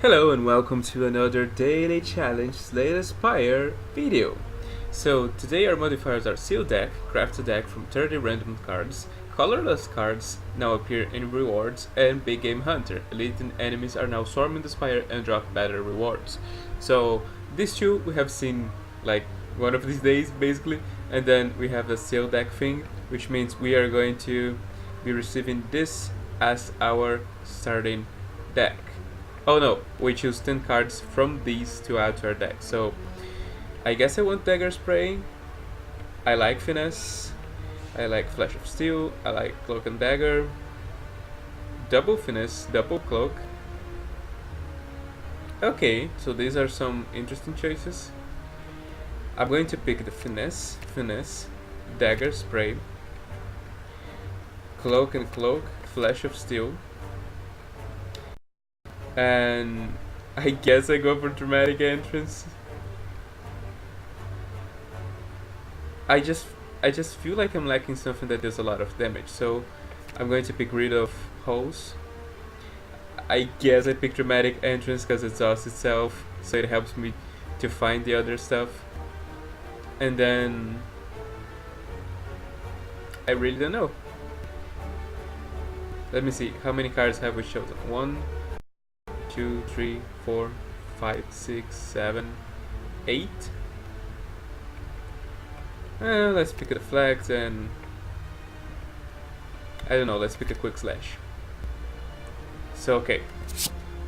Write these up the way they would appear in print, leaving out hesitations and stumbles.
Hello and welcome to another daily challenge Slay Spire video. So today our modifiers are Seal Deck, craft a deck from 30 random cards, colorless cards now appear in rewards, and Big Game Hunter. Elite enemies are now swarming the Spire and drop better rewards. So these two we have seen like one of these days basically, and then we have the Seal Deck thing, which means we are going to be receiving this as our starting deck. Oh no, we choose 10 cards from these to add to our deck. So I guess I want Dagger Spray. I like Finesse. I like Flash of Steel. I like Cloak and Dagger. Double Finesse, double Cloak. Okay, so these are some interesting choices. I'm going to pick the Finesse, Dagger Spray, Cloak and Cloak, Flash of Steel. And I guess I go for Dramatic Entrance. I just feel like I'm lacking something that does a lot of damage, so I'm going to pick rid of Holes. I guess I pick Dramatic Entrance because it exhausts itself, so it helps me to find the other stuff. And then I really don't know. Let me see, how many cards have we chosen? 1, 2, 3, 4, 5, 6, 7, 8. Let's pick the flags and I don't know, let's pick a Quick Slash. So okay,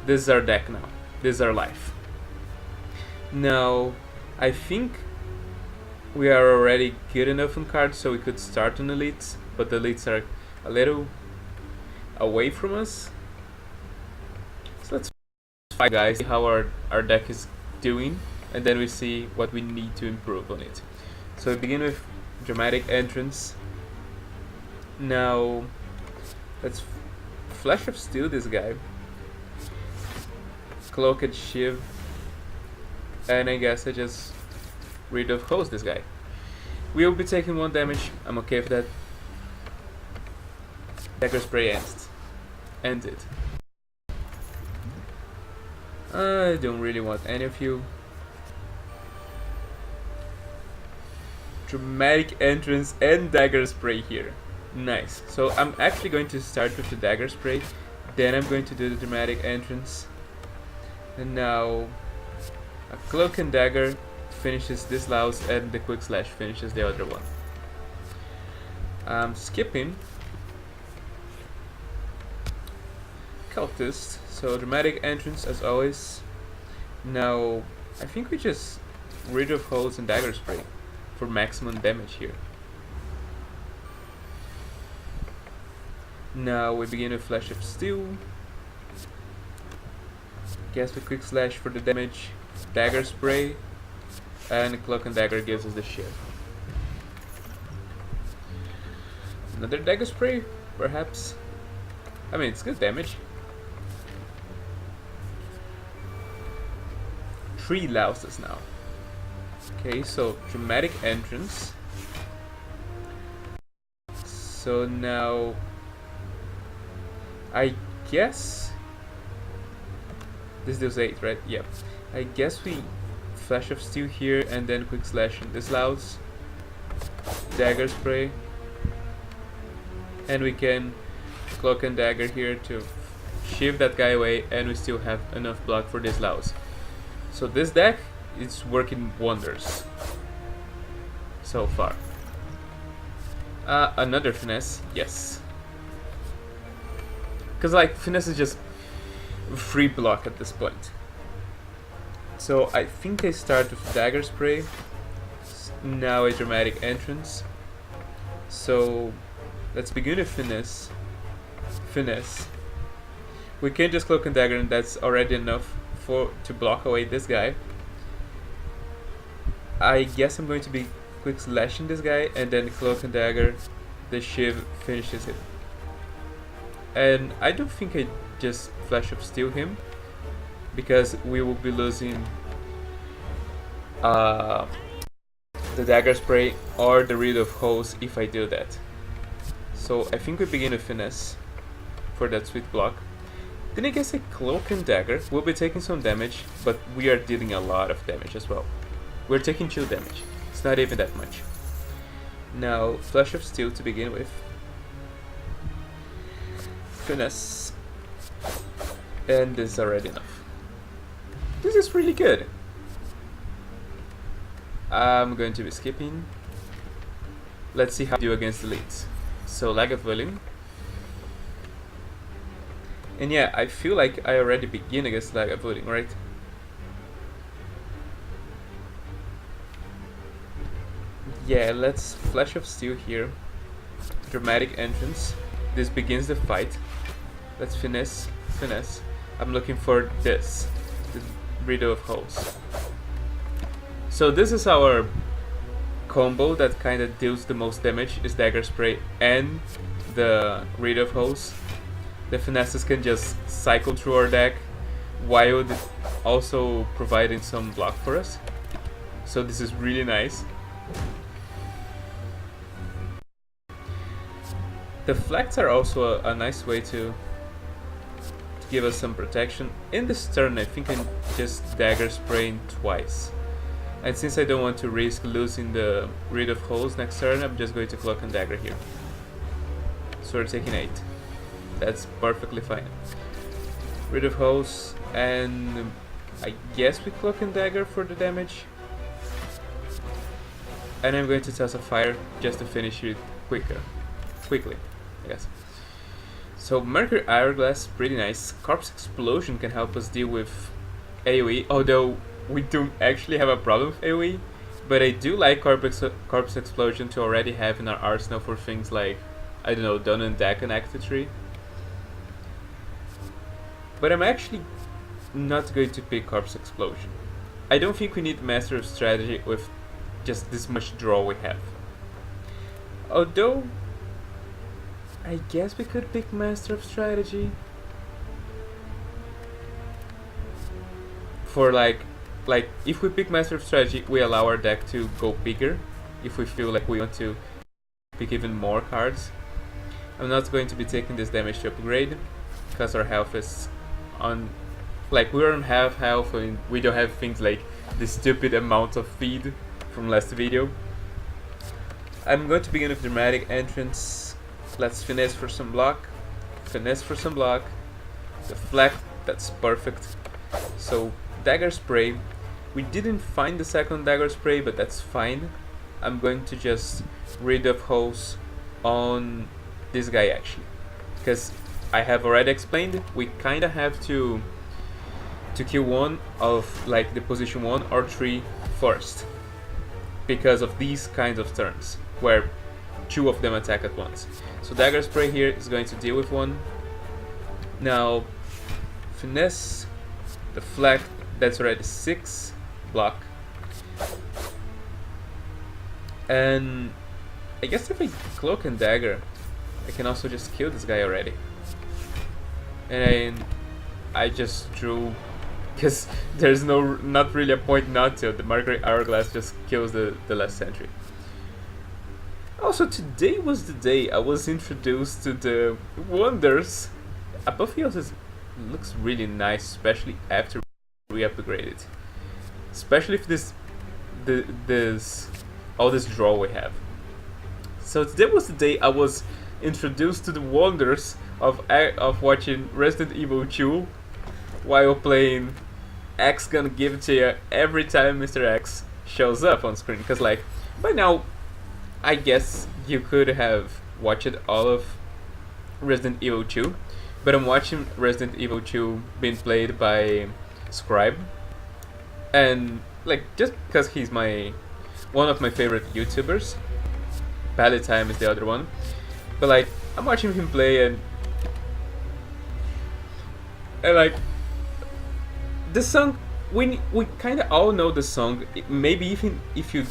this is our deck now. This is our life. Now, I think we are already good enough on cards so we could start on elites, but the elites are a little away from us. So let's find guys, see how our deck is doing, and then we see what we need to improve on it. So we begin with Dramatic Entrance. Now let's Flash of Steel this guy, Cloak and Shiv, and I guess I just rid of Host this guy. We'll be taking 1 damage, I'm okay with that. Dagger Spray ended. I don't really want any of you. Dramatic Entrance and Dagger Spray here. Nice. So I'm actually going to start with the Dagger Spray, then I'm going to do the Dramatic Entrance. And now a Cloak and Dagger finishes this louse and the Quick Slash finishes the other one. I'm skipping Cultist, so Dramatic Entrance as always. Now I think we just rid of Holes and Dagger Spray for maximum damage here. Now we begin with Flash of Steel. Guess we Quick Slash for the damage, Dagger Spray, and Cloak and Dagger gives us the shield. Another Dagger Spray, perhaps. I mean, it's good damage. 3 louses now. Okay, so Dramatic Entrance. So now I guess this deals 8, right? Yep. I guess we Flash of Steel here and then Quick Slash in this louse, Dagger Spray, and we can Cloak and Dagger here to shift that guy away, and we still have enough block for this louse. So this deck is working wonders so far. Another Finesse, yes. Because like Finesse is just free block at this point. So I think I start with Dagger Spray. Now a Dramatic Entrance. So let's begin with Finesse. We can just Cloak and Dagger and that's already enough to block away this guy. I guess I'm going to be Quick Slashing this guy and then Cloak and Dagger, the Shiv finishes it. And I don't think I just Flash of Steel him, because we will be losing the Dagger Spray or the rid of Holes if I do that. So I think we begin with Finesse for that sweet block. Then I guess a Cloak and Dagger will be taking some damage, but we are dealing a lot of damage as well. We're taking 2 damage. It's not even that much. Now, Flash of Steel to begin with. Finesse. And this is already enough. This is really good. I'm going to be skipping. Let's see how I do against the leads. So, Lagavulin. And yeah, I feel like I already begin against Lagavulin, right? Yeah, let's Flash of Steel here. Dramatic entrance. This begins the fight. Let's finesse. I'm looking for this. The Riddle of Holes. So this is our combo that kind of deals the most damage, is Dagger Spray and the Riddle of Holes. The finesses can just cycle through our deck while also providing some block for us. So this is really nice. The flags are also a nice way to give us some protection. In this turn I think I'm just Dagger Spraying twice. And since I don't want to risk losing the Rid of Holes next turn, I'm just going to Cloak and Dagger here. So we're taking 8. That's perfectly fine. Rid of Holes, and I guess we Cloak and Dagger for the damage. And I'm going to toss a Fire just to finish it quickly, I guess. So Mercury Hourglass, pretty nice. Corpse Explosion can help us deal with AoE, although we don't actually have a problem with AoE. But I do like Corpse Explosion to already have in our arsenal for things like, I don't know, Dun and Deck and Active 3. But I'm actually not going to pick Corpse Explosion. I don't think we need Master of Strategy with just this much draw we have. Although, I guess we could pick Master of Strategy. For like if we pick Master of Strategy, we allow our deck to go bigger. If we feel like we want to pick even more cards. I'm not going to be taking this damage to upgrade, because our health is on, like, we're on half health and we don't have things like the stupid amount of feed from last video. I'm going to begin with Dramatic Entrance. Let's finesse for some block. Deflect, that's perfect. So Dagger Spray. We didn't find the second Dagger Spray, but that's fine. I'm going to just Rid of Holes on this guy actually, because I have already explained we kinda have to kill one of like the position 1 or 3 first, because of these kinds of turns where 2 of them attack at once. So Dagger Spray here is going to deal with one. Now finesse, deflect, that's already 6, block. And I guess if I Cloak and Dagger, I can also just kill this guy already. And I just drew, because there's not really a point not to. The Mercury Hourglass just kills the last sentry. Also, today was the day I was introduced to the wonders. Apotheosis looks really nice, especially after we upgrade it. Especially if all this draw we have. So today was the day I was introduced to the wonders of watching Resident Evil 2 while playing X Gonna Give It To You every time Mr. X shows up on screen. Because like, by now, I guess you could have watched all of Resident Evil 2, but I'm watching Resident Evil 2 being played by Scribe, and like, just because he's one of my favorite YouTubers. Pallet Time is the other one, but like, I'm watching him play and like, the song, we kind of all know the song. Maybe even if you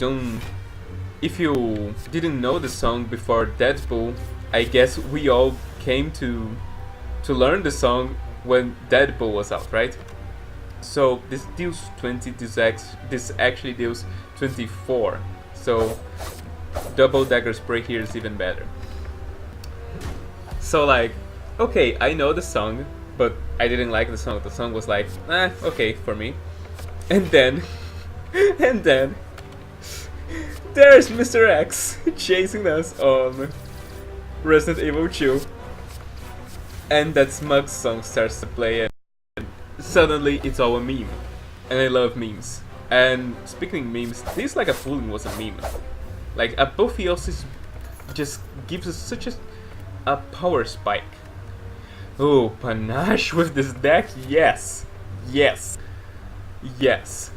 didn't know the song before Deadpool, I guess we all came to learn the song when Deadpool was out, right? So this deals 20, this actually deals 24. So double Dagger Spray here is even better. So like, okay, I know the song, but I didn't like the song. The song was like, okay for me. And then, and then, there's Mr. X chasing us on Resident Evil 2. And that Smug song starts to play, and suddenly it's all a meme. And I love memes. And speaking of memes, This Like a Fooling was a meme. Like, Apotheosis just gives us such a power spike. Oh, Panache with this deck? Yes. Yes. Yes.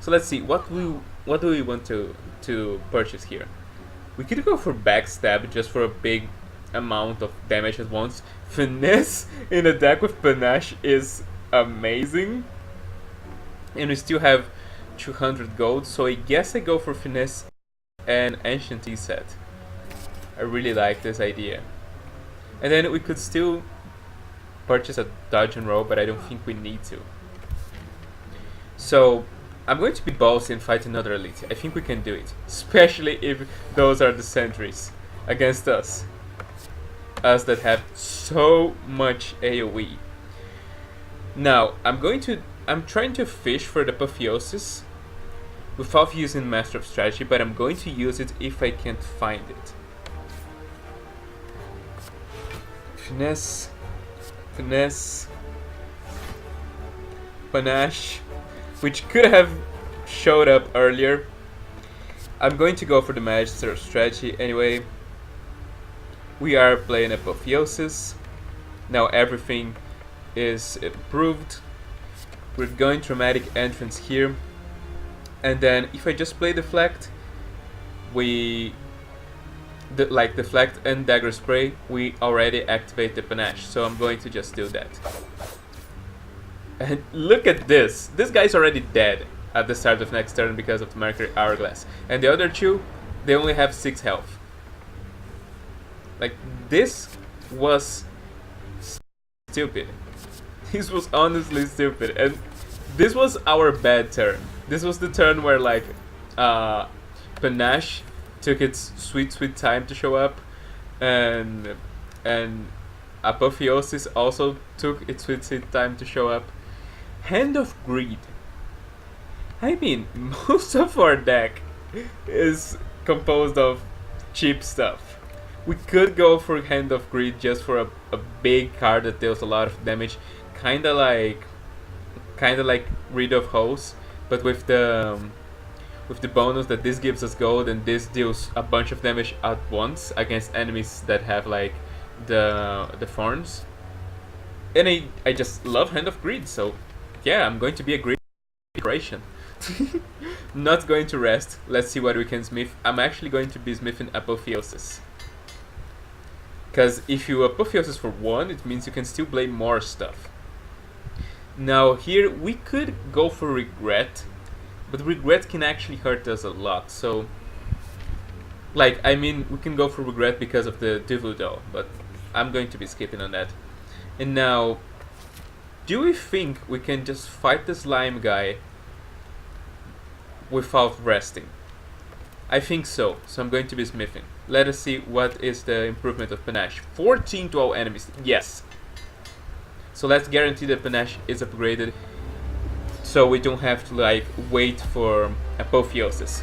So let's see, what do we want to purchase here? We could go for Backstab just for a big amount of damage at once. Finesse in a deck with Panache is amazing. And we still have 200 gold, so I guess I go for Finesse and Ancient Tea set. I really like this idea. And then we could still purchase a dodge and roll, but I don't think we need to. So I'm going to be ballsy and fight another elite. I think we can do it, especially if those are the sentries against us. Us that have so much AoE. Now I'm trying to fish for the Apotheosis without using Master of Strategy, but I'm going to use it if I can't find it. Finesse, Finesse, Panache, which could have showed up earlier. I'm going to go for the Master of Strategy anyway. We are playing Apotheosis. Now everything is improved. We're going Dramatic Entrance here. And then if I just play Deflect, Deflect and Dagger Spray, we already activate the Panache. So I'm going to just do that. And look at this. This guy's already dead at the start of next turn because of the Mercury Hourglass. And the other two, they only have 6 health. Like, this was stupid. This was honestly stupid. And this was our bad turn. This was the turn where, like, Panache took its sweet time to show up, and Apotheosis also took its sweet time to show up. Hand of Greed. I mean, most of our deck is composed of cheap stuff. We could go for Hand of Greed just for a big card that deals a lot of damage, kinda like Rid of Hose, but with the bonus that this gives us gold and this deals a bunch of damage at once against enemies that have like the thorns. And I just love Hand of Greed, so yeah, I'm going to be a great operation. Not going to rest. Let's see what we can smith. I'm actually going to be smithing Apotheosis. Because if you Apotheosis for 1, it means you can still play more stuff. Now here we could go for Regret, but Regret can actually hurt us a lot. So, like, I mean, we can go for Regret because of the Divudo, but I'm going to be skipping on that. And now, do we think we can just fight the slime guy without resting? I think so, so I'm going to be smithing. Let us see what is the improvement of Panache. 14 to all enemies, yes. So let's guarantee that Panache is upgraded, so we don't have to like wait for Apotheosis.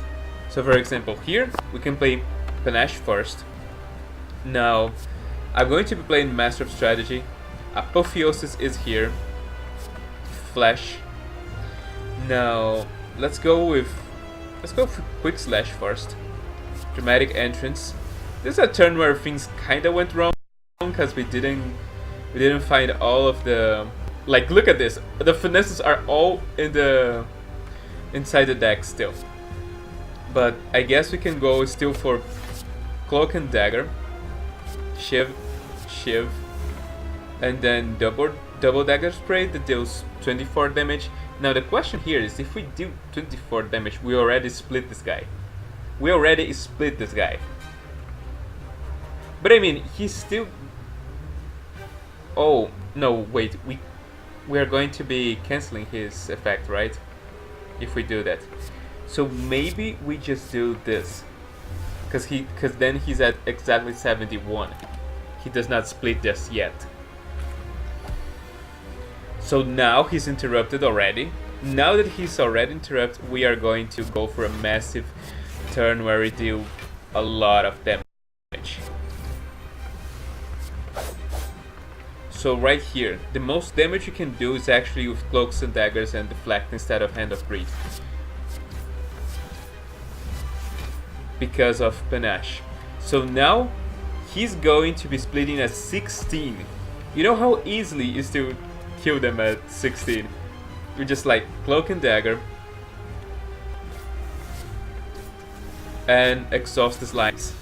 So for example, here we can play Panache first. Now, I'm going to be playing Master of Strategy. Apotheosis is here. Flash. Now, let's go for Quick Slash first. Dramatic Entrance. This is a turn where things kinda went wrong because we didn't find all of the, like, look at this. The finesses are all inside the deck still. But I guess we can go still for Cloak and Dagger, Shiv, and then double Dagger Spray that deals 24 damage. Now the question here is, if we do 24 damage, we already split this guy. But I mean, he's still... Oh, no, wait, we are going to be cancelling his effect, right? If we do that. So maybe we just do this. Because then he's at exactly 71. He does not split just yet. So now he's interrupted already. Now that he's already interrupted, we are going to go for a massive turn where we deal a lot of damage. So right here, the most damage you can do is actually with cloaks and daggers and deflect instead of Hand of Greed, because of Panache. So now he's going to be splitting at 16. You know how easily it is to kill them at 16? You just like cloak and dagger and exhaust his lines.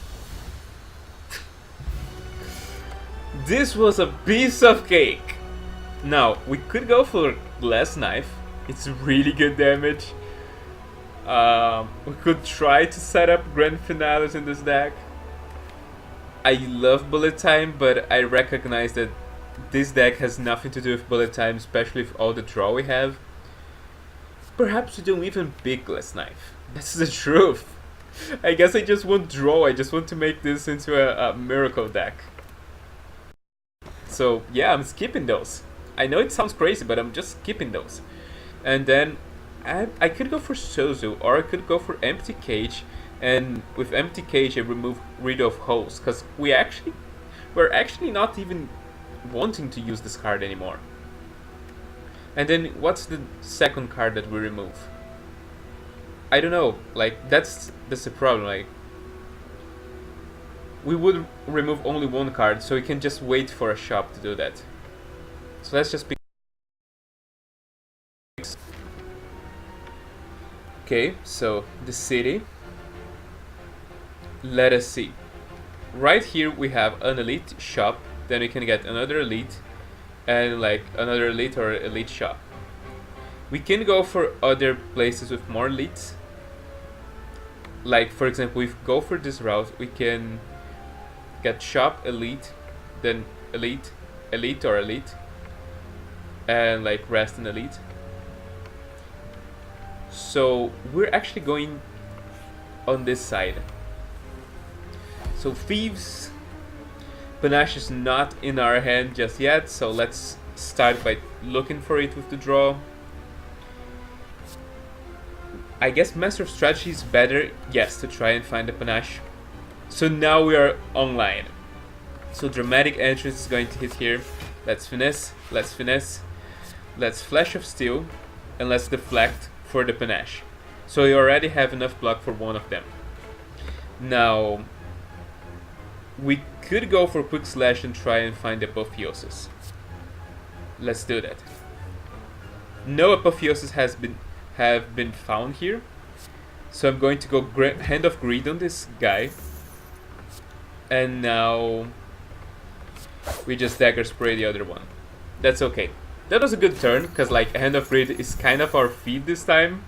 This was a piece of cake. Now we could go for glass knife. It's really good damage. We could try to set up grand finales in this deck. I love bullet time, but I recognize that this deck has nothing to do with bullet time, especially with all the draw we have. Perhaps we don't even pick glass knife. That's the truth. I guess I just want draw. I just want to make this into a miracle deck. So yeah, I'm skipping those. I know it sounds crazy, but I'm just skipping those. And then I could go for Sozu, or I could go for Empty Cage, and with Empty Cage I remove rid of holes, because we're actually not even wanting to use this card anymore. And then what's the second card that we remove? I don't know, like that's the problem, like we would remove only one card, so we can just wait for a shop to do that. So let's just pick. Okay, so the city. Let us see. Right here we have an elite shop, then we can get another elite, and like another elite or elite shop. We can go for other places with more elites. Like for example, if we go for this route, we can get shop elite, then elite, elite or elite, and like rest and elite. So we're actually going on this side. So thieves, Panache is not in our hand just yet, so let's start by looking for it with the draw. I guess Master of Strategy is better, yes, to try and find the Panache. So now we are online. So Dramatic Entrance is going to hit here. Let's finesse, let's finesse, let's Flash of Steel, and let's deflect for the Panache. So you already have enough block for one of them. Now, we could go for Quick Slash and try and find Apotheosis. Let's do that. No Apotheosis have been found here. So I'm going to go Hand of Greed on this guy. And now we just Dagger Spray the other one. That's okay. That was a good turn, because like Hand of Greed is kind of our feed this time.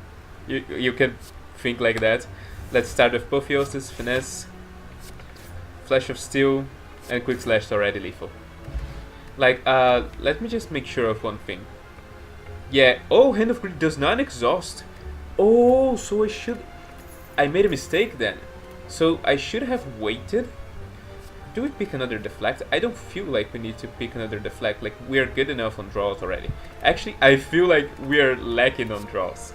You can think like that. Let's start with Apotheosis, Finesse, Flash of Steel, and Quick Slash is already lethal. Like, let me just make sure of one thing. Yeah, oh, Hand of Greed does not exhaust. Oh, so I made a mistake then. So I should have waited. Do we pick another deflect? I don't feel like we need to pick another deflect. Like, we are good enough on draws already. Actually, I feel like we are lacking on draws.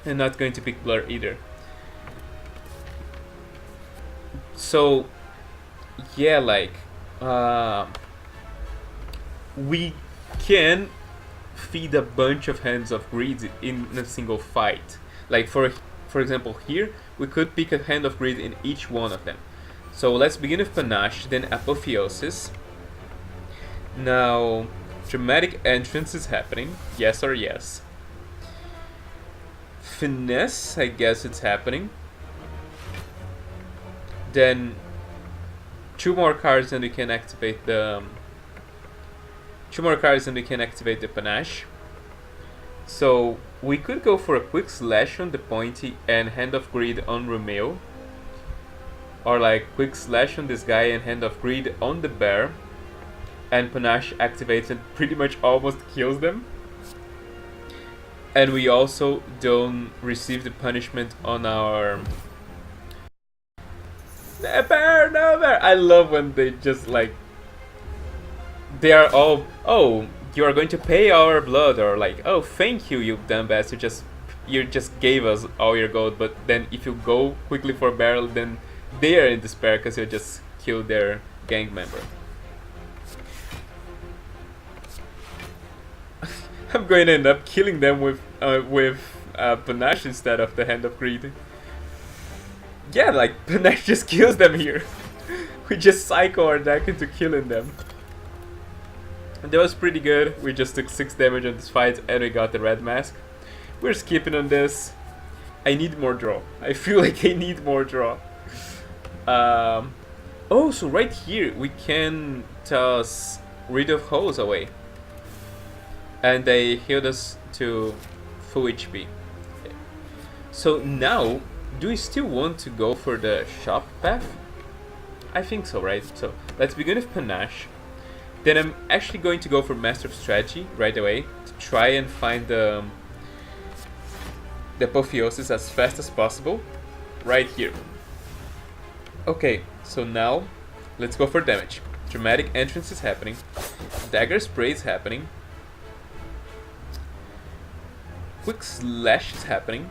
And not going to pick Blur either. So, yeah, like, we can feed a bunch of Hands of Greed in a single fight. Like, for example, here, we could pick a Hand of Greed in each one of them. So let's begin with Panache, then Apotheosis. Now, Dramatic Entrance is happening. Yes or yes. Finesse, I guess it's happening. Then, two more cards and we can activate the... Panache. So, we could go for a Quick Slash on the Pointy and Hand of Greed on Romeo. Or like Quick Slash on this guy and Hand of Greed on the bear. And Panache activates and pretty much almost kills them. And we also don't receive the punishment on our... No bear! I love when they just like... They are all... Oh, you are going to pay our blood, or like, oh, thank you, you dumb bastard, you just gave us all your gold. But then if you go quickly for barrel, then they are in despair because you just killed their gang member. I'm going to end up killing them with Panache instead of the Hand of Greed. Yeah, like, Panache just kills them here. We just cycle our deck into killing them. And that was pretty good. We just took 6 damage on this fight and we got the red mask. We're skipping on this. I need more draw. I feel like I need more draw. Oh, so right here we can toss Rid of Holes away. And they healed us to full HP. Okay. So now, do we still want to go for the shop path? I think so, right? So let's begin with Panache. Then I'm actually going to go for Master of Strategy right away to try and find the Apotheosis as fast as possible. Right here. Okay, so now let's go for damage. Dramatic Entrance is happening. Dagger Spray is happening. Quick Slash is happening.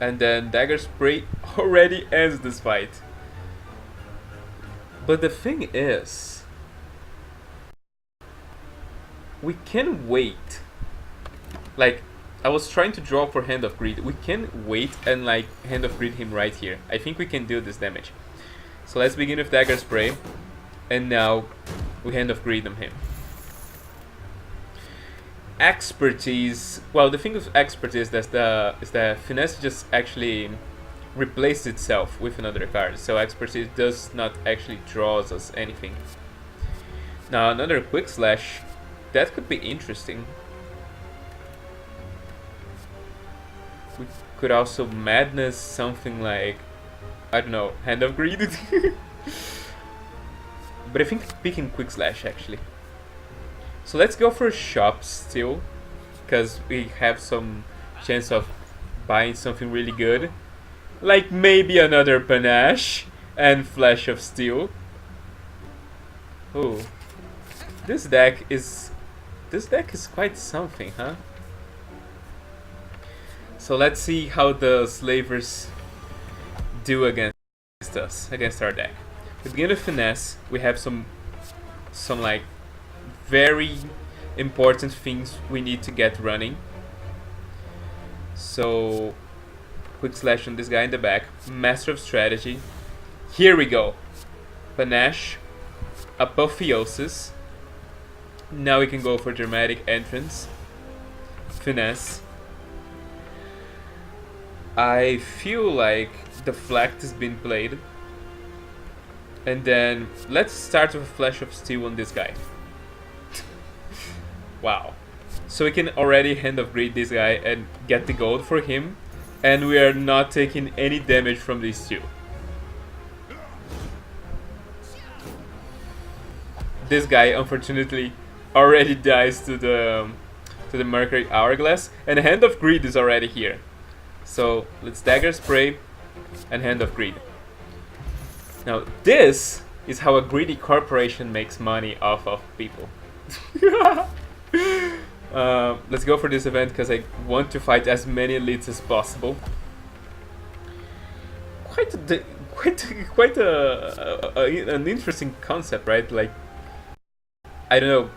And then Dagger Spray already ends this fight. But the thing is, we can wait. Like, I was trying to draw for Hand of Greed. We can wait and like Hand of Greed him right here. I think we can do this damage. So let's begin with Dagger Spray. And now we Hand of Greed on him. Expertise. Well, the thing with expertise is that finesse just actually replaces itself with another card. So expertise does not actually draws us anything. Now another Quick Slash. That could be interesting. We could also Madness something like, I don't know, Hand of Greed. But I think picking Quick Slash actually. So let's go for shop still, because we have some chance of buying something really good. Like maybe another Panache and Flash of Steel. Oh, this deck is quite something, huh? So let's see how the slavers do against us, against our deck. We begin with Finesse. We have some like very important things we need to get running. So Quick Slash on this guy in the back. Master of Strategy. Here we go. Panache. Apotheosis. Now we can go for Dramatic Entrance. Finesse. I feel like the Flact has been played. And then let's start with a Flash of Steel on this guy. Wow. So we can already Hand of Greed this guy and get the gold for him. And we are not taking any damage from these two. This guy unfortunately already dies to the Mercury Hourglass. And Hand of Greed is already here. So let's Dagger Spray and Hand of Greed. Now this is how a greedy corporation makes money off of people. Let's go for this event because I want to fight as many elites as possible. Quite an interesting concept, right? Like, I don't know.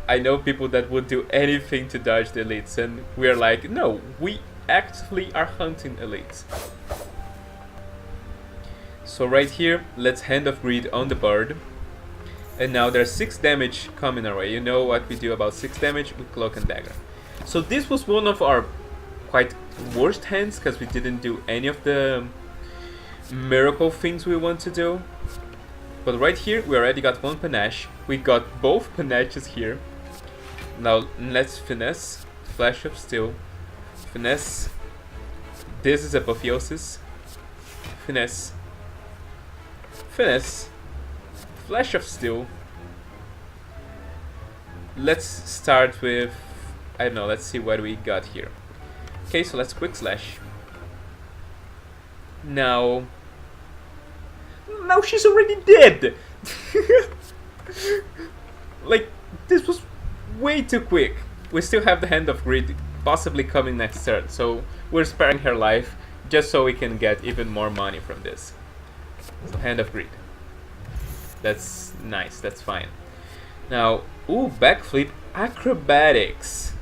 I know people that would do anything to dodge the elites, and we're like, no, we actively are hunting elites. So right here, let's Hand of Greed on the board. And now there's 6 damage coming our way. You know what we do about 6 damage with Cloak and Dagger. So this was one of our quite worst hands because we didn't do any of the miracle things we want to do. But right here, we already got one Panache. We got both Panaches here. Now let's Finesse, Flash of Steel, Finesse. This is Apotheosis. Finesse. Finesse. Flash of Steel. Let's start with, I don't know, let's see what we got here. Okay, so let's Quick Slash. Now she's already dead! Like, this was way too quick. We still have the Hand of Greed possibly coming next turn, so we're sparing her life just so we can get even more money from this. So Hand of Greed. That's nice, that's fine. Now, ooh, backflip, acrobatics.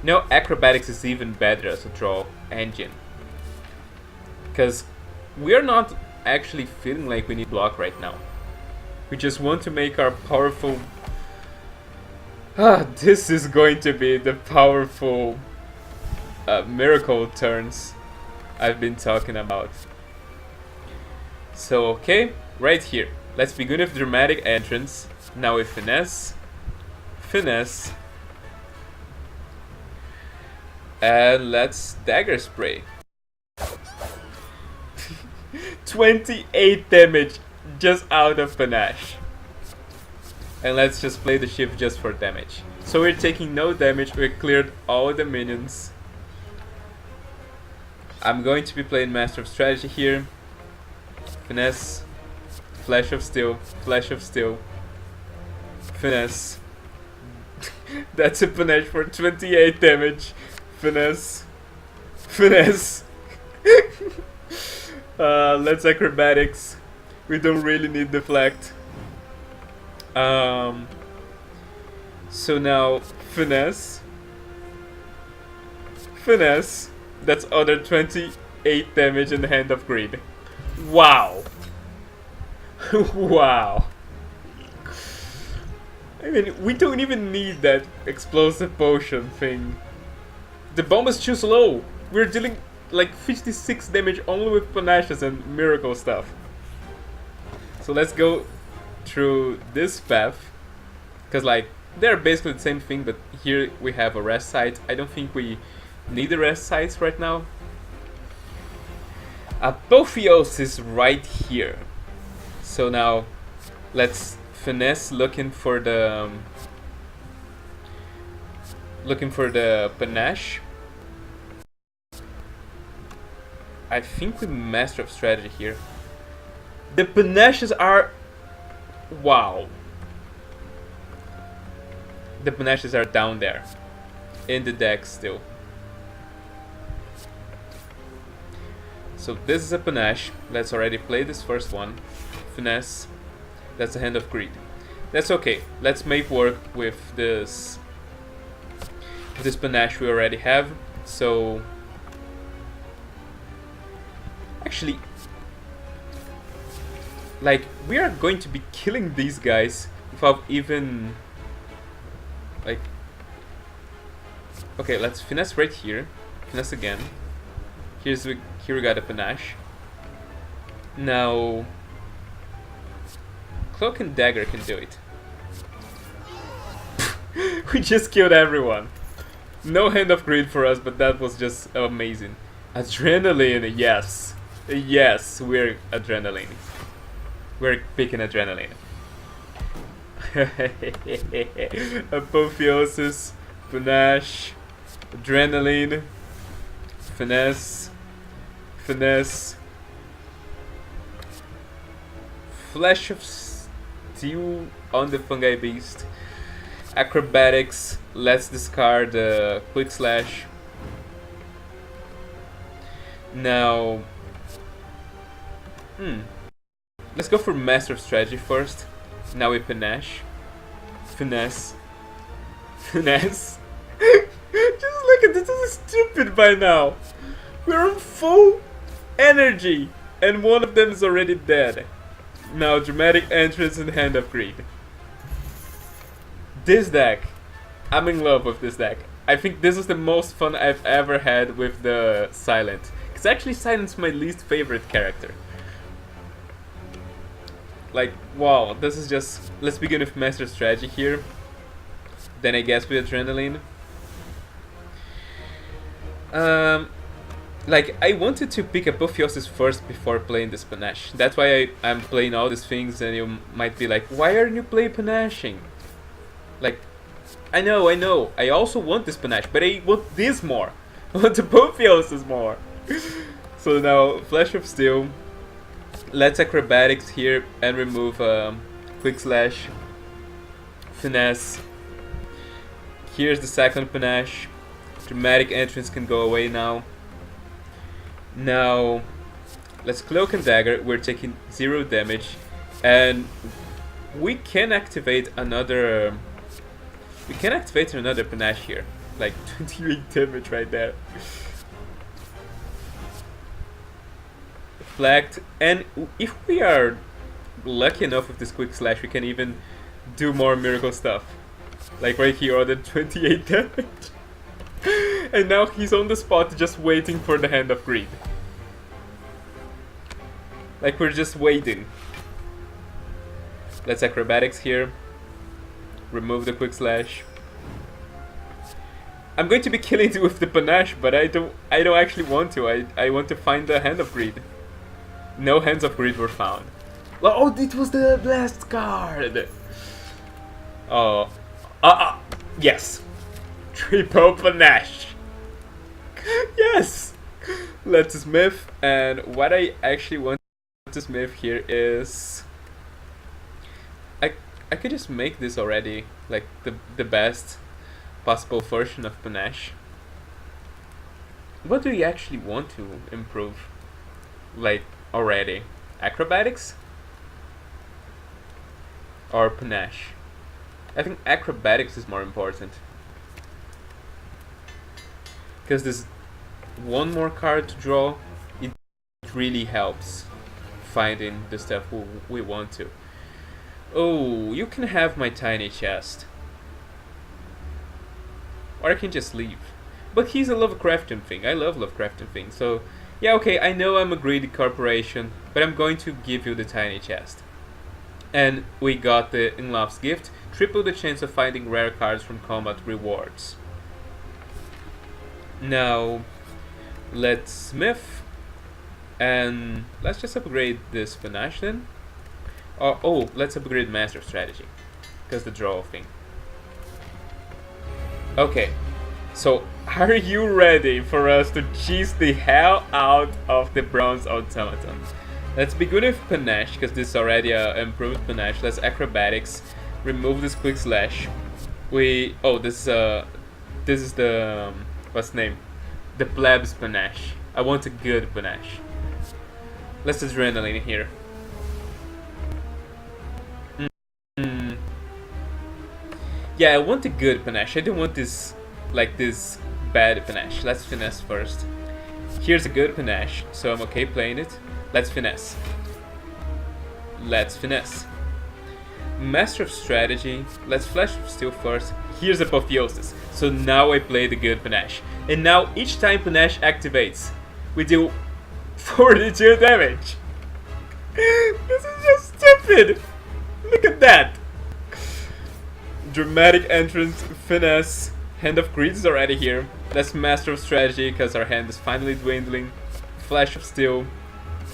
No, acrobatics is even better as a draw engine. Because we're not actually feeling like we need block right now. We just want to make our powerful... this is going to be the powerful miracle turns I've been talking about. So, okay, right here. Let's begin with dramatic entrance. Now with finesse. Finesse. And let's dagger spray. 28 damage just out of Panache. And let's just play the shift just for damage. So we're taking no damage, we cleared all the minions. I'm going to be playing Master of Strategy here. Finesse. Flash of Steel. Flash of Steel. Finesse. That's a Panache for 28 damage. Finesse. Finesse. Let's acrobatics. We don't really need deflect. So now finesse. Finesse. That's other 28 damage in the Hand of Greed. Wow. Wow. I mean, we don't even need that explosive potion thing. The bomb is too slow. We're dealing like 56 damage only with panaches and miracle stuff. So let's go through this path. Because like, they're basically the same thing, but here we have a rest site. I don't think we need the rest sites right now. Apotheosis right here. So now, let's finesse looking for the panache. I think we Master of Strategy here. The panaches are... wow. The panaches are down there. In the deck still. So this is a panache. Let's already play this first one. Finesse. That's a Hand of Greed. That's okay. Let's make work with this panache we already have. So... actually, like, we are going to be killing these guys without even, like, okay, let's finesse right here, finesse again. Here we got a panache. Now, cloak and dagger can do it. We just killed everyone. No Hand of Greed for us, but that was just amazing. Adrenaline, yes. Yes, we're adrenaline. We're picking adrenaline. Apotheosis, panache, adrenaline, finesse, finesse, flash of steel on the fungi beast, acrobatics. Let's discard quick slash. Now, let's go for Master of Strategy first. Now we panache, finesse, finesse. Just look at this. This is stupid by now. We're on full energy, and one of them is already dead. Now dramatic entrance in Hand of Greed. This deck, I'm in love with this deck. I think this is the most fun I've ever had with the Silent. It's actually Silent's my least favorite character. Like, wow, this is just... let's begin with Master Strategy here. Then I guess with Adrenaline. Like, I wanted to pick Apotheosis first before playing this Panache. That's why I'm playing all these things, and you might be like, why aren't you playing Panaching? Like, I know, I also want this Panache, but I want this more. I want Apotheosis more. So now, Flash of Steel. Let's acrobatics here and remove quick slash. Finesse. Here's the second Panache. Dramatic entrance can go away now. Now, let's Cloak and Dagger. We're taking 0 damage. And we can activate another... We can activate another Panache here. Like 28 damage right there. Flagged. And if we are lucky enough with this Quick Slash, we can even do more miracle stuff. Like right here on the 28 damage. And now he's on the spot just waiting for the Hand of Greed. Like we're just waiting. Let's Acrobatics here. Remove the Quick Slash. I'm going to be killing it with the Panache, but I don't actually want to. I want to find the Hand of Greed. No Hands of Greed were found. Oh, it was the last card! Oh. Yes! Triple Panache! Yes! Let's Smith, and what I actually want to Smith here is... I could just make this already, like, the best possible version of Panache. What do you actually want to improve? Like, already? Acrobatics? Or Panache? I think Acrobatics is more important. Because there's one more card to draw, it really helps finding the stuff we want to. Oh, you can have my tiny chest. Or I can just leave. But he's a Lovecraftian thing. I love Lovecraftian things. So, yeah, okay, I know I'm a greedy corporation, but I'm going to give you the tiny chest. And we got the In-Love's Gift. Triple the chance of finding rare cards from combat rewards. Now, let's Smith. And let's just upgrade this Panache then. Oh, let's upgrade Master Strategy. Because the draw thing. Okay. So, are you ready for us to cheese the hell out of the Bronze Automaton? Let's begin with Panache, because this is already an improved Panache. Let's Acrobatics. Remove this Quick Slash. This is the... what's the name? The Plebs Panache. I want a good Panache. Let's Adrenaline here. Yeah, I want a good Panache. I don't want this, like this bad Panache. Let's Finesse first. Here's a good Panache, so I'm okay playing it. Let's Finesse. Let's Finesse. Master of Strategy. Let's Flash of Steel first. Here's Apotheosis. So now I play the good Panache. And now each time Panache activates, we do 42 damage. This is just stupid. Look at that. Dramatic Entrance, Finesse. Hand of Greed is already here. Let's Master of Strategy, because our hand is finally dwindling. Flash of Steel.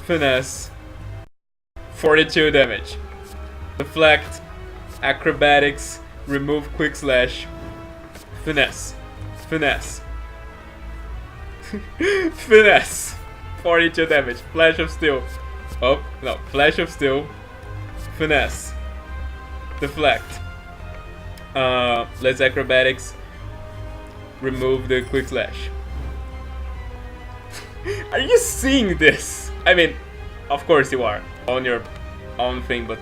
Finesse. 42 damage. Deflect. Acrobatics. Remove Quick Slash. Finesse. Finesse. Finesse. 42 damage. Flash of Steel. Oh, no. Flash of Steel. Finesse. Deflect. Let's Acrobatics. Remove the Quick Slash. Are you seeing this? I mean, of course you are on your own thing, but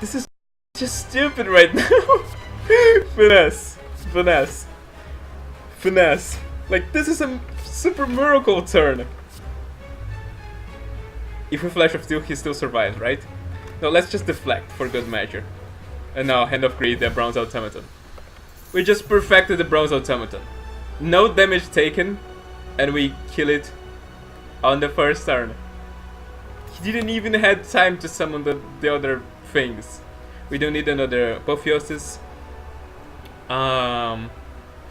this is just stupid right now. Finesse. Finesse. Finesse. Like, this is a super miracle turn. If we Flash of Steel, he still survives, right? No, let's just deflect for good measure. And now, Hand of Greed, the Bronze Automaton. We just perfected the Bronze Automaton. No damage taken, and we kill it on the first turn. He didn't even have time to summon the other things. We don't need another Apotheosis.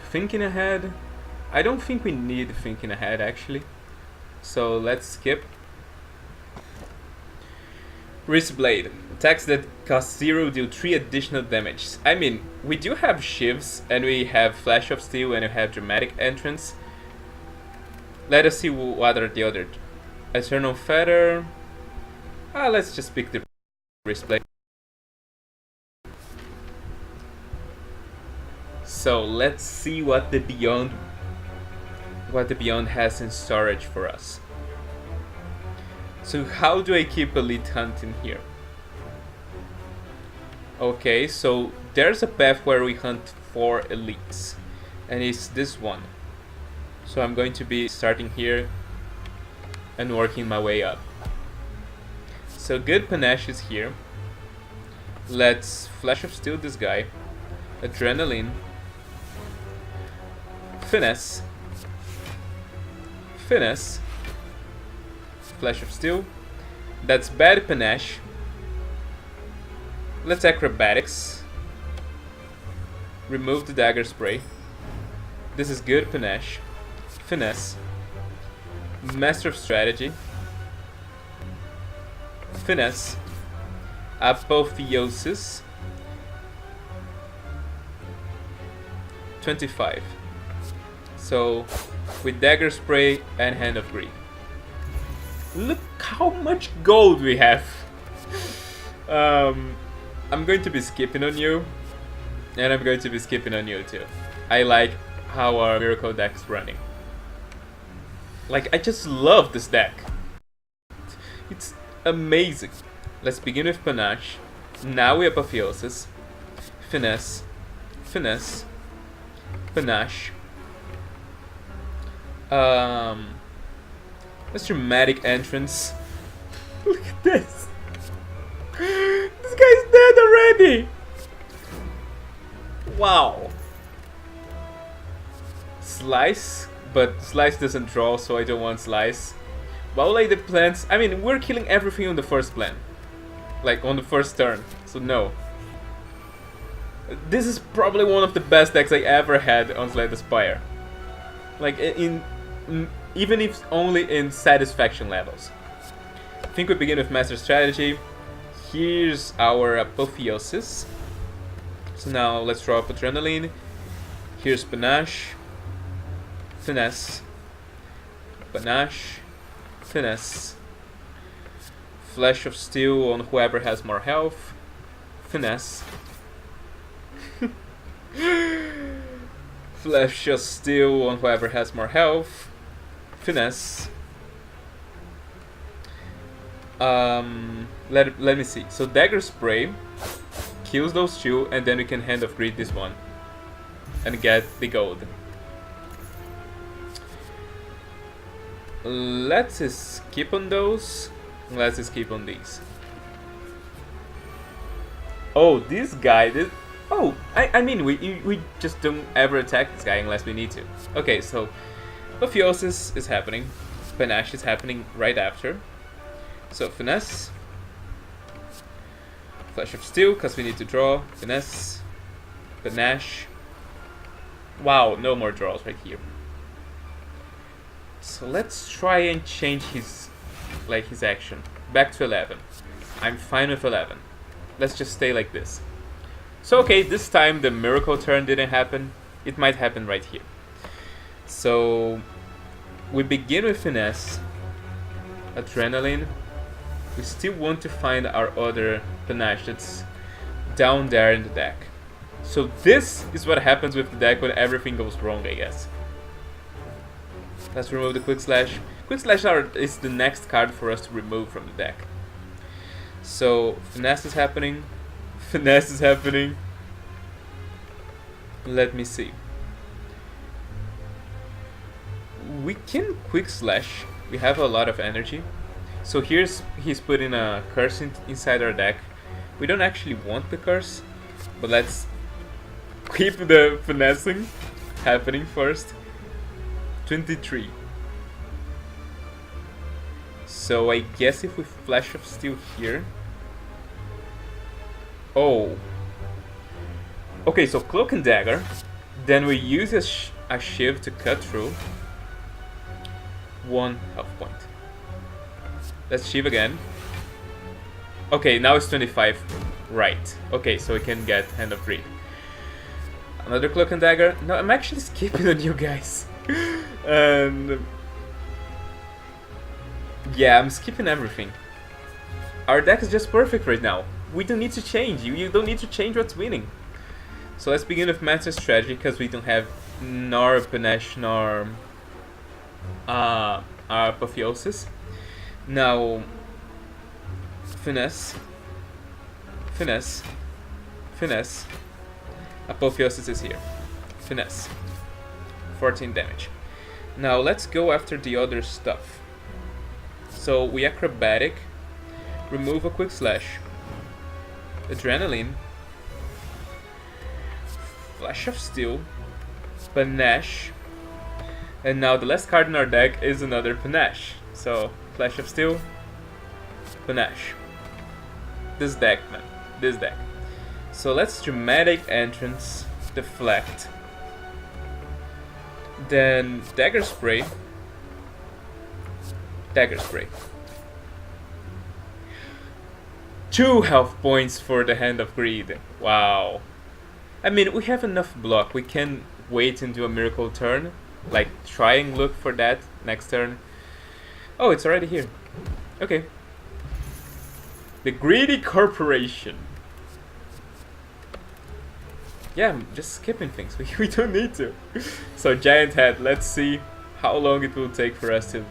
Thinking ahead. I don't think we need thinking ahead, actually. So let's skip. Wrist Blade. Attacks that cost 0 deal 3 additional damage. I mean, we do have Shivs, and we have Flash of Steel, and we have Dramatic Entrance. Let us see what are the other. Eternal Feather. Let's just pick the Wrist Blade. So let's see what the Beyond has in storage for us. So how do I keep elite hunting here? Okay, so there's a path where we hunt for elites, and it's this one. So I'm going to be starting here and working my way up. So good Panache is here. Let's Flash of Steel this guy. Adrenaline. Finesse. Finesse. Flash of Steel. That's bad Panache. Let's Acrobatics. Remove the Dagger Spray. This is good Panache. Finesse. Master of Strategy. Finesse. Apotheosis. 25. So, with Dagger Spray and Hand of Greed. Look how much gold we have! I'm going to be skipping on you. And I'm going to be skipping on you too. I like how our Miracle deck's running. Like, I just love this deck. It's amazing. Let's begin with Panache. Now we have Apotheosis. Finesse. Finesse. Panache. Let's dramatic entrance. Look at this. This guy's dead already. Wow. Slice, but Slice doesn't draw, so I don't want Slice. Violate the plants. I mean, we're killing everything on the first plan. Like, on the first turn, so no. This is probably one of the best decks I ever had on Slay the Spire. Like, even if only in satisfaction levels. I think we begin with Master Strategy. Here's our Apotheosis. So now let's draw up Adrenaline. Here's Panache. Finesse. Panache. Finesse. Flash of Steel on whoever has more health. Finesse. Flash of Steel on whoever has more health. Finesse. Let me see. So Dagger Spray kills those two, and then we can Hand of Greed this one and get the gold. Let's skip on those. Let's skip on these. Oh, this guy. I mean, we just don't ever attack this guy unless we need to. Okay, so Apotheosis is happening. Panache is happening right after. So Finesse. Flash of Steel, because we need to draw. Finesse. Panache. Wow, no more draws right here. So let's try and change his action. Back to 11. I'm fine with 11. Let's just stay like this. So okay, this time the Miracle turn didn't happen. It might happen right here. So we begin with Finesse. Adrenaline. We still want to find our other Panache that's down there in the deck. So this is what happens with the deck when everything goes wrong, I guess. Let's remove the Quick Slash. Quick Slash is the next card for us to remove from the deck. So Finesse is happening. Finesse is happening. Let me see. We can Quick Slash. We have a lot of energy. So he's putting a curse inside our deck. We don't actually want the curse, but let's keep the finessing happening first. 23. So I guess if we Flash of Steel here. Oh. Okay, so Cloak and Dagger. Then we use a shiv to cut through. 1 health point. Let's shiv again. Okay, now it's 25. Right. Okay, so we can get Hand of Greed. Another Cloak and Dagger. No, I'm actually skipping on you guys. And yeah, I'm skipping everything. Our deck is just perfect right now. We don't need to change. You don't need to change what's winning. So let's begin with Master Strategy, because we don't have nor Panache nor Apotheosis. Now, Finesse, Finesse, Finesse. Apotheosis is here. Finesse. 14 damage. Now let's go after the other stuff. So we Acrobatic, remove a Quick Slash, Adrenaline, Flash of Steel, Panache, and now the last card in our deck is another Panache. So Flash of Steel, Panache. This deck, man. This deck. So let's Dramatic Entrance, Deflect, then Dagger Spray, Dagger Spray. 2 health points for the Hand of Greed. Wow. I mean, we have enough block. We can wait and do a miracle turn. Like, try and look for that next turn. Oh, it's already here. Okay. The Greedy Corporation. Yeah, I'm just skipping things. We don't need to. So Giant Head, let's see how long it will take for us to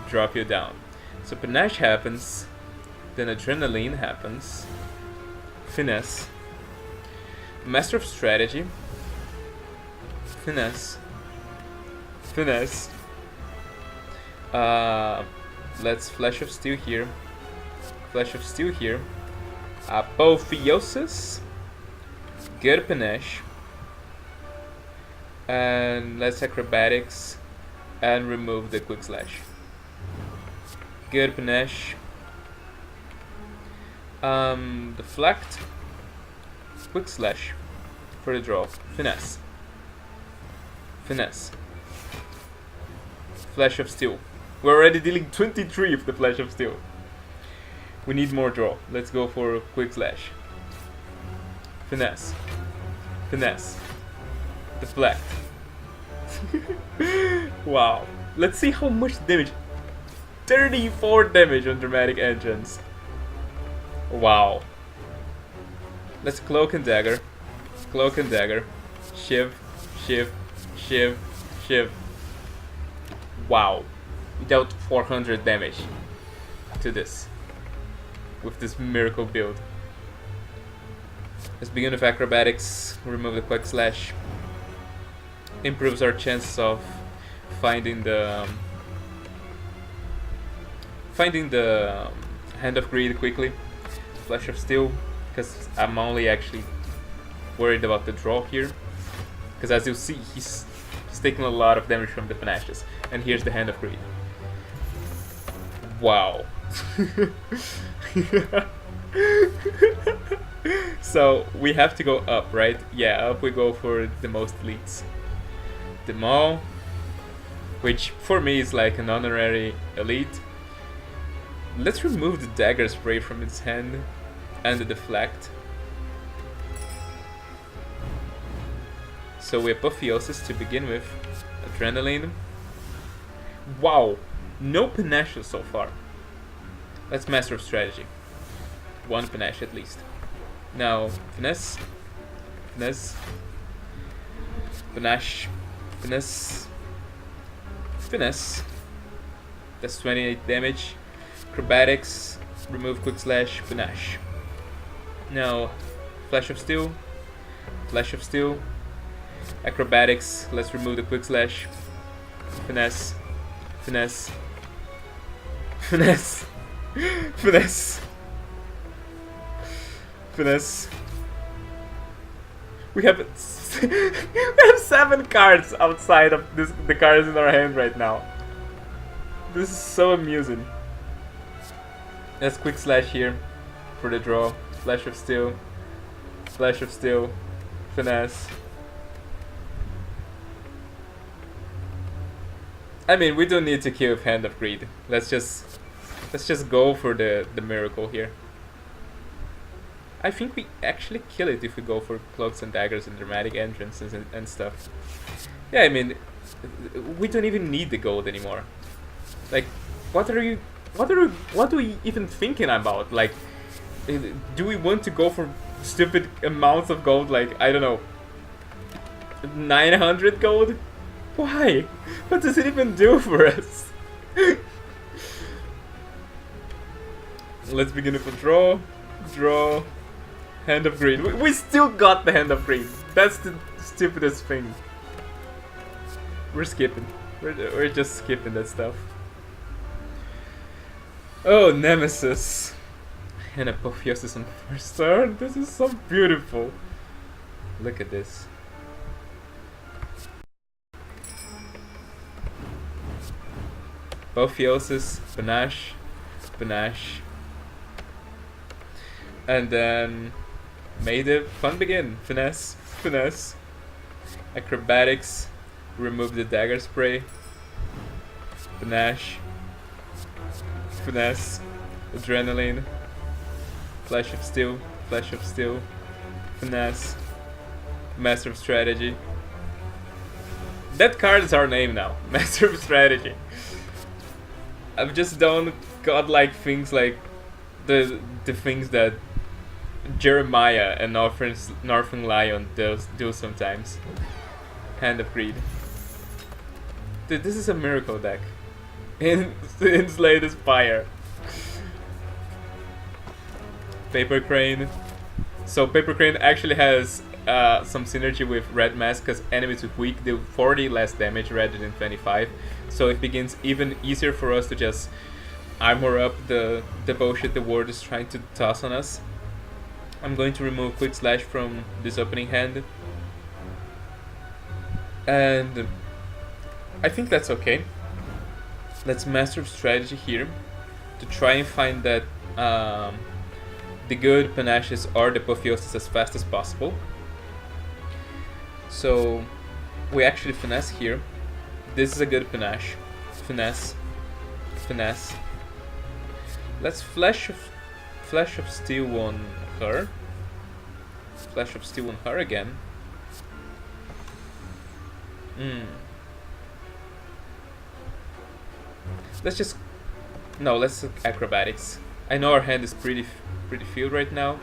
drop you down. So Panache happens, then Adrenaline happens, Finesse, Master of Strategy, Finesse, Finesse. Let's Flash of Steel here, Flash of Steel here, Apotheosis. Good Panache, and let's Acrobatics and remove the Quick Slash. Good Panache, Deflect, Quick Slash for the draw, Finesse, Finesse, Flash of Steel. We're already dealing 23 with the Flash of Steel. We need more draw. Let's go for Quick Slash. Finesse, Finesse, Deflect. Wow. Let's see how much damage. 34 damage on Dramatic Entrance. Wow. Let's Cloak and Dagger. Cloak and Dagger. Shiv, Shiv, Shiv, Shiv. Wow. We dealt 400 damage to this with this miracle build. Let's begin with Acrobatics, remove the Quick Slash. Improves our chances of finding the Hand of Greed quickly. Flash of Steel, because I'm only actually worried about the draw here. Because as you'll see, he's taking a lot of damage from the Panaches. And here's the Hand of Greed. Wow. So we have to go up, right? Yeah, up we go for the most elites. The Maul, which for me is like an honorary elite. Let's remove the Dagger Spray from its hand and the Deflect. So we have Apotheosis to begin with. Adrenaline. Wow, no Panache so far. Let's Master of Strategy. 1 Panache at least. Now, Finesse, Finesse, Panache, Finesse, Finesse. That's 28 damage. Acrobatics, remove Quick Slash, Panache. Now, Flash of Steel, Flash of Steel. Acrobatics, let's remove the Quick Slash. Finesse, Finesse, Finesse, Finesse. Finesse. We have 7 cards outside of the cards in our hand right now. This is so amusing. Let's Quick Slash here for the draw. Flash of Steel, Flash of Steel, Finesse. I mean, we don't need to kill with Hand of Greed. Let's just go for the miracle here. I think we actually kill it if we go for Cloaks and Daggers and Dramatic Entrances and stuff. Yeah, I mean, we don't even need the gold anymore. Like, what are we even thinking about? Like, Do we want to go for stupid amounts of gold, like, I don't know, 900 gold? Why? What does it even do for us? Let's begin with a draw. Draw. Hand of Greed. We still got the Hand of Greed. That's the stupidest thing. We're skipping. We're just skipping that stuff. Oh, Nemesis. And Apotheosis on first turn. This is so beautiful. Look at this. Apotheosis, Panache, Panache. And then may the fun begin. Finesse, finesse. Acrobatics. Remove the dagger spray. Panache. Finesse. Adrenaline. Flash of Steel. Flash of Steel. Finesse. Master of Strategy. That card is our name now. Master of Strategy. I've just done godlike things like the things that Jeremiah and Northern Lion do sometimes. Hand of Greed. Dude, this is a miracle deck. In Slay the Spire. Paper Crane. So Paper Crane actually has some synergy with Red Mask because enemies with weak do 40 less damage rather than 25. So it begins even easier for us to just armor up the bullshit the world is trying to toss on us. I'm going to remove Quick Slash from this opening hand. And I think that's okay. Let's Master of Strategy here to try and find that the good Panaches or the Apotheosis as fast as possible. So we actually finesse here. This is a good Panache. Finesse. Finesse. Let's Flash of Steel on her. Flash of Steel on her again. Let's just... No, let's look Acrobatics. I know our hand is pretty filled right now.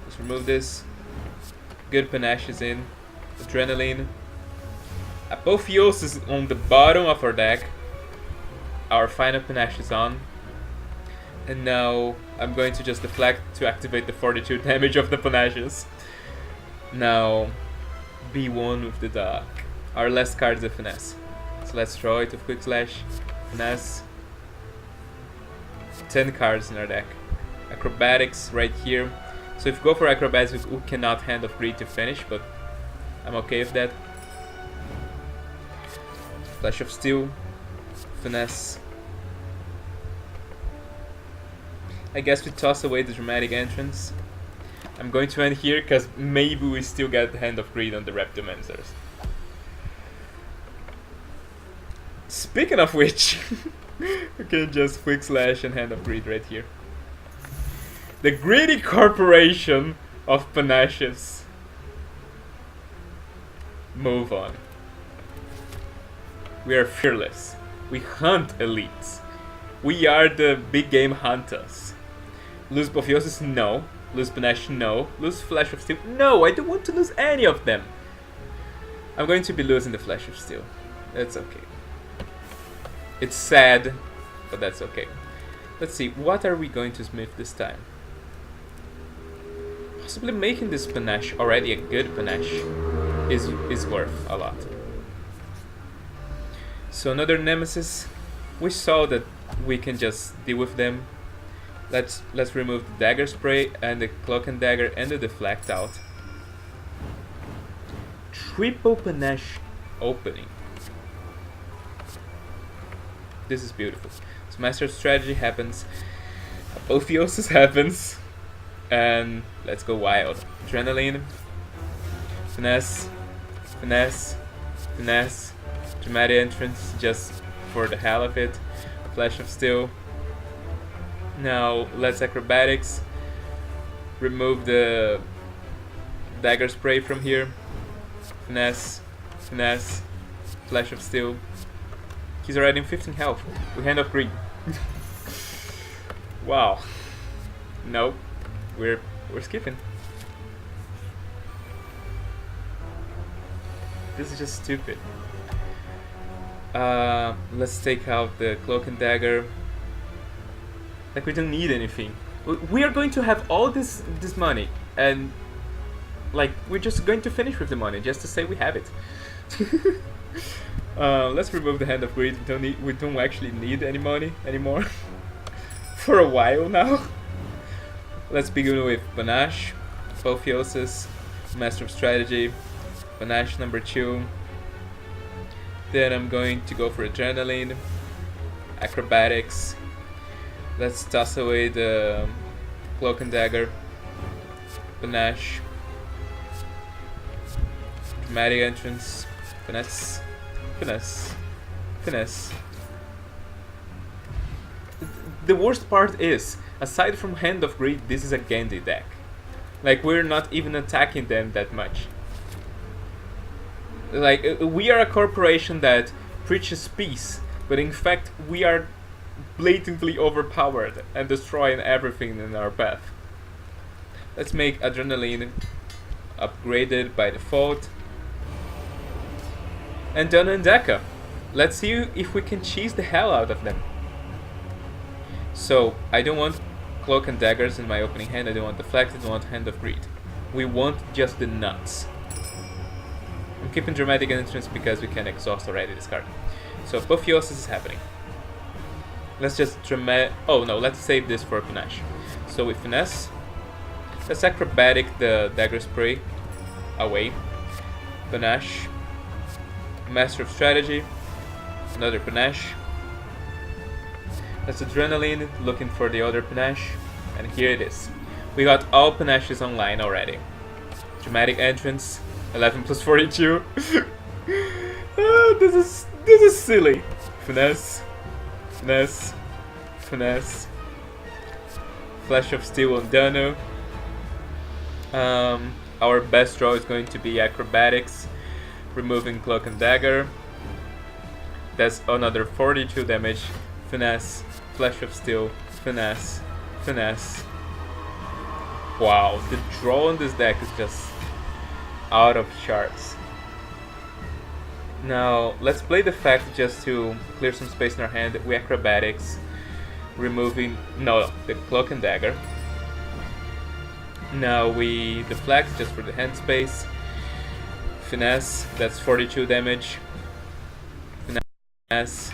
Let's remove this. Good Panache is in. Adrenaline. Apotheosis is on the bottom of our deck. Our final Panache is on. And now I'm going to just deflect to activate the 42 damage of the Panaches. Now B1 with the Dark. Our last card is a Finesse. So let's draw it with Quick Slash. Finesse. 10 cards in our deck. Acrobatics right here. So if we go for Acrobatics, we cannot Hand of Greed to finish, but I'm okay with that. Flash of Steel. Finesse. I guess we toss away the Dramatic Entrance. I'm going to end here because maybe we still get the Hand of Greed on the Reptomancers. Speaking of which, we can just Quick Slash and Hand of Greed right here. The greedy corporation of Panaches. Move on. We are fearless. We hunt elites. We are the big game hunters. Lose Apotheosis? No. Lose Panache? No. Lose Flash of Steel? No, I don't want to lose any of them. I'm going to be losing the Flash of Steel. That's okay. It's sad, but that's okay. Let's see, what are we going to smith this time? Possibly making this Panache already a good Panache is worth a lot. So another Nemesis. We saw that we can just deal with them. Let's remove the Dagger Spray and the Cloak and Dagger and the Deflect out. Triple Panache opening. This is beautiful. So Master of Strategy happens. Apotheosis happens. And let's go wild. Adrenaline. Finesse. Finesse. Finesse. Dramatic Entrance just for the hell of it. Flash of Steel. Now let's Acrobatics. Remove the Dagger Spray from here. Finesse. Finesse. Flash of Steel. He's already in 15 health. We Hand of Greed. Wow. Nope. We're skipping. This is just stupid. Let's take out the cloak and dagger. Like, we don't need anything. We are going to have all this money, and like, we're just going to finish with the money just to say we have it. Let's remove the Hand of Greed. We don't actually need any money anymore for a while now. Let's begin with Panache, Apotheosis, Master of Strategy, Panache number 2. Then I'm going to go for Adrenaline, Acrobatics. Let's toss away the Cloak and Dagger, Panache, Dramatic Entrance, Finesse, Finesse, Finesse. The worst part is, aside from Hand of Greed, this is a Gandhi deck. Like, we're not even attacking them that much. Like, we are a corporation that preaches peace, but in fact we are blatantly overpowered and destroying everything in our path. Let's make Adrenaline upgraded by default. And Donna and Deka. Let's see if we can cheese the hell out of them. So, I don't want Cloak and Daggers in my opening hand, I don't want Deflect, I don't want Hand of Greed. We want just the nuts. I'm keeping Dramatic Entrance because we can exhaust already this card. So, Apotheosis is happening. Let's just oh no, let's save this for Panache. So with Finesse, let's Acrobatic the Dagger Spray away. Panache, Master of Strategy, another Panache. That's Adrenaline, looking for the other Panache, and here it is. We got all Panaches online already. Dramatic Entrance, 11 plus 42. This is silly. Finesse, Finesse, Finesse, Flash of Steel on Dano. Our best draw is going to be Acrobatics, removing Cloak and Dagger. That's another 42 damage. Finesse, Flash of Steel, Finesse, Finesse. Wow, the draw on this deck is just out of charts. Now, let's play the fact just to clear some space in our hand. We Acrobatics, removing the Cloak and Dagger. Now we Deflect just for the hand space. Finesse, that's 42 damage. Finesse,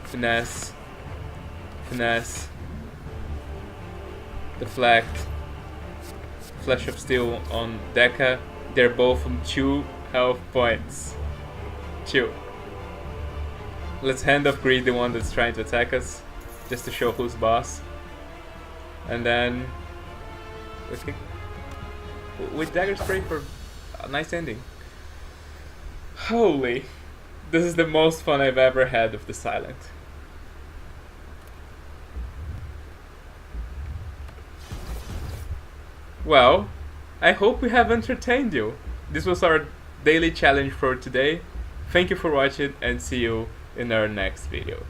Finesse, Finesse, Deflect, Flash of Steel on Deka. They're both on 2 health points. 2. Let's Hand of Greed the one that's trying to attack us, just to show who's boss. And then with Dagger Spray for a nice ending. Holy, this is the most fun I've ever had with the Silent. Well, I hope we have entertained you. This was our daily challenge for today. Thank you for watching and see you in our next video.